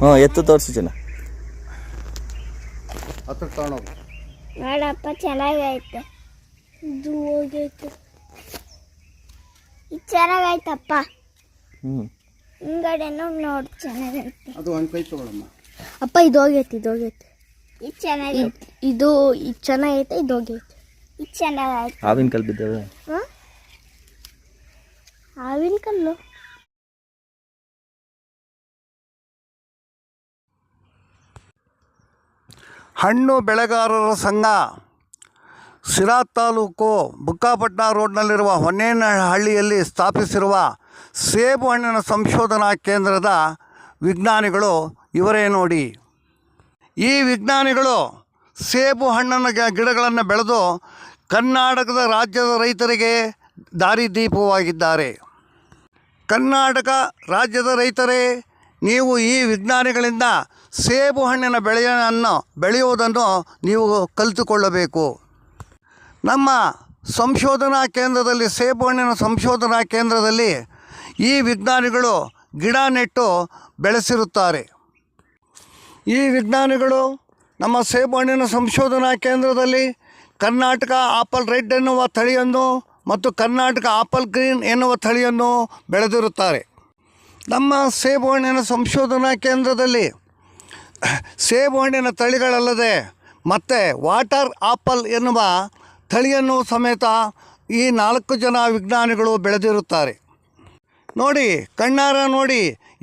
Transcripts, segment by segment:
ಹ್ಞೂ ಎತ್ತು ತೋರಿಸು ಚೆನ್ನ ಹತ್ರ ತಗೊಂಡೋಗು. ನೋಡಪ್ಪ ಚೆನ್ನಾಗೈತೆ. ಇದು ಹೋಗೈತೆ. ಇದು ಚೆನ್ನಾಗೈತಪ್ಪ. ಹಿಂಗಡೆನೂ ನೋಡಿ ಚೆನ್ನಾಗೈತೆ. ಅದು ಒಂದು ಕೈ ತಗೊಳಮ್ಮ. ಅಪ್ಪ ಇದು ಹೋಗೈತೆ ಇದು ಚೆನ್ನಾಗೈತೆ. ಇದು ಚೆನ್ನಾಗೈತೆ ಇದು ಹೋಗೈತೆ. ಇದು ಚೆನ್ನಾಗೈತೆ. ಆವಿನ ಕಲ್ಲು ಬಿದ್ದಾವೆ. ಆವಿನ ಕಲ್ಲು. ಹಣ್ಣು ಬೆಳೆಗಾರರ ಸಂಘ ಸಿರಾ ತಾಲೂಕು ಬುಕ್ಕಾಪಟ್ಟಣ ರೋಡ್ನಲ್ಲಿರುವ ಹೊನ್ನೇನಹಳ್ಳಿಯಲ್ಲಿ ಸ್ಥಾಪಿಸಿರುವ ಸೇಬು ಹಣ್ಣಿನ ಸಂಶೋಧನಾ ಕೇಂದ್ರದ ವಿಜ್ಞಾನಿಗಳು ಇವರೇ ನೋಡಿ. ಈ ವಿಜ್ಞಾನಿಗಳು ಸೇಬು ಹಣ್ಣಿನ ಗಿಡಗಳನ್ನು ಬೆಳೆದು ಕರ್ನಾಟಕದ ರಾಜ್ಯದ ರೈತರಿಗೆ ದಾರಿದೀಪವಾಗಿದ್ದಾರೆ. ಕರ್ನಾಟಕ ರಾಜ್ಯದ ರೈತರೇ, ನೀವು ಈ ವಿಜ್ಞಾನಿಗಳಿಂದ ಸೇಬು ಹಣ್ಣಿನ ಬೆಳೆಯುವುದನ್ನು ನೀವು ಕಲಿತುಕೊಳ್ಳಬೇಕು. ನಮ್ಮ ಸಂಶೋಧನಾ ಕೇಂದ್ರದಲ್ಲಿ, ಸೇಬು ಹಣ್ಣಿನ ಸಂಶೋಧನಾ ಕೇಂದ್ರದಲ್ಲಿ ಈ ವಿಜ್ಞಾನಿಗಳು ಗಿಡ ನೆಟ್ಟು ಬೆಳೆಸಿರುತ್ತಾರೆ. ಈ ವಿಜ್ಞಾನಿಗಳು ನಮ್ಮ ಸೇಬು ಹಣ್ಣಿನ ಸಂಶೋಧನಾ ಕೇಂದ್ರದಲ್ಲಿ ಕರ್ನಾಟಕ ಆಪಲ್ ರೆಡ್ ಎನ್ನುವ ತಳಿಯನ್ನು ಮತ್ತು ಕರ್ನಾಟಕ ಆಪಲ್ ಗ್ರೀನ್ ಎನ್ನುವ ತಳಿಯನ್ನು ಬೆಳೆದಿರುತ್ತಾರೆ. ನಮ್ಮ ಸೇಬು ಹಣ್ಣಿನ ಸಂಶೋಧನಾ ಕೇಂದ್ರದಲ್ಲಿ ಸೇಬು ಹಣ್ಣಿನ ತಳಿಗಳಲ್ಲದೆ ಮತ್ತು ವಾಟರ್ ಆಪಲ್ ಎನ್ನುವ ತಳಿಯನ್ನು ಸಮೇತ ಈ 4 ಜನ ವಿಜ್ಞಾನಿಗಳು ಬೆಳೆದಿರುತ್ತಾರೆ. ನೋಡಿ, ಕಣ್ಣಾರ ನೋಡಿ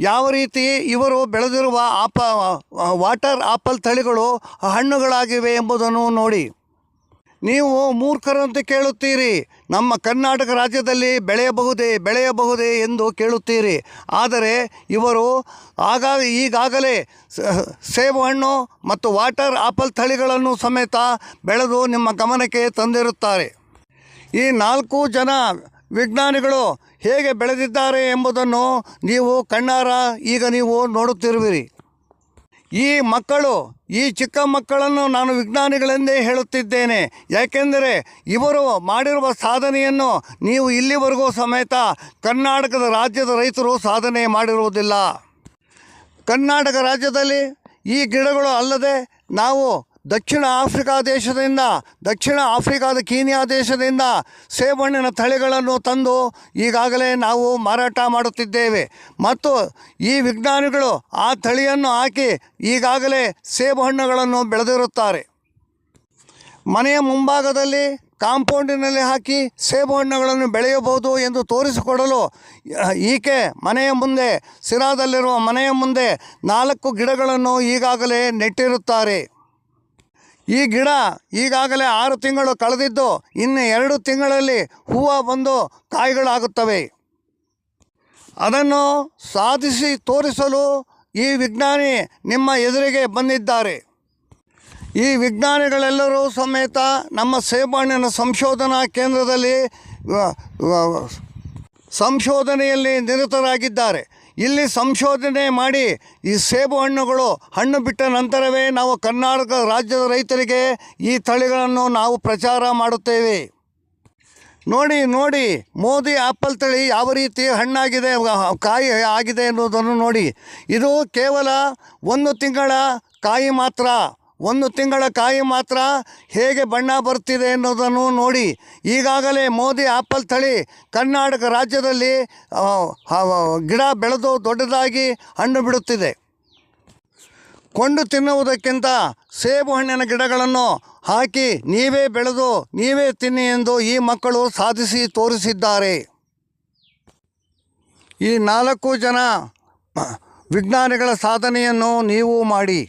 ಯಾವ ರೀತಿ ಇವರು ಬೆಳೆದಿರುವ ವಾಟರ್ ಆಪಲ್ ತಳಿಗಳು ಹಣ್ಣುಗಳಾಗಿವೆ ಎಂಬುದನ್ನು ನೋಡಿ. ನೀವು ಮೂರ್ಖರಂತೆ ಕೇಳುತ್ತೀರಿ, ನಮ್ಮ ಕರ್ನಾಟಕ ರಾಜ್ಯದಲ್ಲಿ ಬೆಳೆಯಬಹುದೇ ಎಂದು ಕೇಳುತ್ತೀರಿ. ಆದರೆ ಇವರು ಈಗಾಗಲೇ ಸೇಬು ಹಣ್ಣು ಮತ್ತು ವಾಟರ್ ಆಪಲ್ ತಳಿಗಳನ್ನು ಸಮೇತ ಬೆಳೆದು ನಿಮ್ಮ ಗಮನಕ್ಕೆ ತಂದಿರುತ್ತಾರೆ. ಈ 4 ಜನ ವಿಜ್ಞಾನಿಗಳು ಹೇಗೆ ಬೆಳೆದಿದ್ದಾರೆ ಎಂಬುದನ್ನು ನೀವು ಕಣ್ಣಾರ ಈಗ ನೀವು ನೋಡುತ್ತಿರುವಿರಿ. ಈ ಚಿಕ್ಕ ಮಕ್ಕಳನ್ನು ನಾನು ವಿಜ್ಞಾನಿಗಳೆಂದೇ ಹೇಳುತ್ತಿದ್ದೇನೆ. ಯಾಕೆಂದರೆ ಇವರು ಮಾಡಿರುವ ಸಾಧನೆಯನ್ನು ನೀವು ಇಲ್ಲಿವರೆಗೂ ಸಮೇತ ಕರ್ನಾಟಕದ ರಾಜ್ಯದ ರೈತರು ಸಾಧನೆ ಮಾಡಿರುವುದಿಲ್ಲ. ಕರ್ನಾಟಕ ರಾಜ್ಯದಲ್ಲಿ ಈ ಗಿಡಗಳು ಅಲ್ಲದೆ ನಾವು ದಕ್ಷಿಣ ಆಫ್ರಿಕಾದ ಕೀನ್ಯಾ ದೇಶದಿಂದ ಸೇಬಣ್ಣಿನ ತಳಿಗಳನ್ನು ತಂದು ಈಗಾಗಲೇ ನಾವು ಮಾರಾಟ ಮಾಡುತ್ತಿದ್ದೇವೆ. ಮತ್ತು ಈ ವಿಜ್ಞಾನಿಗಳು ಆ ತಳಿಯನ್ನು ಹಾಕಿ ಈಗಾಗಲೇ ಸೇಬು ಹಣ್ಣುಗಳನ್ನು ಬೆಳೆದಿರುತ್ತಾರೆ. ಮನೆಯ ಮುಂಭಾಗದಲ್ಲಿ ಕಾಂಪೌಂಡಿನಲ್ಲಿ ಹಾಕಿ ಸೇಬು ಹಣ್ಣುಗಳನ್ನು ಬೆಳೆಯಬಹುದು ಎಂದು ತೋರಿಸಿಕೊಡಲು ಈಕೆ ಸಿರಾದಲ್ಲಿರುವ ಮನೆಯ ಮುಂದೆ 4 ಗಿಡಗಳನ್ನು ಈಗಾಗಲೇ ನೆಟ್ಟಿರುತ್ತಾರೆ. ಈ ಗಿಡ ಈಗಾಗಲೇ 6 ತಿಂಗಳು ಕಳೆದಿದ್ದು ಇನ್ನು 2 ತಿಂಗಳಲ್ಲಿ ಹೂವು ಬಂದು ಕಾಯಿಗಳಾಗುತ್ತವೆ. ಅದನ್ನು ಸಾಧಿಸಿ ತೋರಿಸಲು ಈ ವಿಜ್ಞಾನಿ ನಿಮ್ಮ ಎದುರಿಗೆ ಬಂದಿದ್ದಾರೆ. ಈ ವಿಜ್ಞಾನಿಗಳೆಲ್ಲರೂ ಸಮೇತ ನಮ್ಮ ಸೇಬು ಹಣ್ಣಿನ ಸಂಶೋಧನಾ ಕೇಂದ್ರದಲ್ಲಿ ಸಂಶೋಧನೆಯಲ್ಲಿ ನಿರತರಾಗಿದ್ದಾರೆ. ಇಲ್ಲಿ ಸಂಶೋಧನೆ ಮಾಡಿ ಈ ಸೇಬು ಹಣ್ಣು ಬಿಟ್ಟ ನಂತರವೇ ನಾವು ಕರ್ನಾಟಕ ರಾಜ್ಯದ ರೈತರಿಗೆ ಈ ತಳಿಗಳನ್ನು ನಾವು ಪ್ರಚಾರ ಮಾಡುತ್ತೇವೆ. ನೋಡಿ ಮೋದಿ ಆಪಲ್ ತಳಿ ಯಾವ ರೀತಿ ಹಣ್ಣಾಗಿದೆ, ಕಾಯಿ ಆಗಿದೆ ಎನ್ನುವುದನ್ನು ನೋಡಿ. ಇದು ಕೇವಲ 1 ತಿಂಗಳ ಕಾಯಿ ಮಾತ್ರ ಹೇಗೆ ಬಣ್ಣ ಬರ್ತಿದೆ ಎನ್ನುವುದನ್ನು ನೋಡಿ. ಈಗಾಗಲೇ ಮೋದಿ ಆಪಲ್ ತಳಿ ಕರ್ನಾಟಕ ರಾಜ್ಯದಲ್ಲಿ ಗಿಡ ಬೆಳೆದು ದೊಡ್ಡದಾಗಿ ಹಣ್ಣು ಬಿಡುತ್ತಿದೆ. ಕೊಂಡು ತಿನ್ನುವುದಕ್ಕಿಂತ ಸೇಬು ಹಣ್ಣಿನ ಗಿಡಗಳನ್ನು ಹಾಕಿ ನೀವೇ ಬೆಳೆದು ನೀವೇ ತಿನ್ನಿ ಎಂದು ಈ ಮಕ್ಕಳು ಸಾಧಿಸಿ ತೋರಿಸಿದ್ದಾರೆ. ಈ 4 ಜನ ವಿಜ್ಞಾನಿಗಳ ಸಾಧನೆಯನ್ನು ನೀವು ಮಾಡಿ.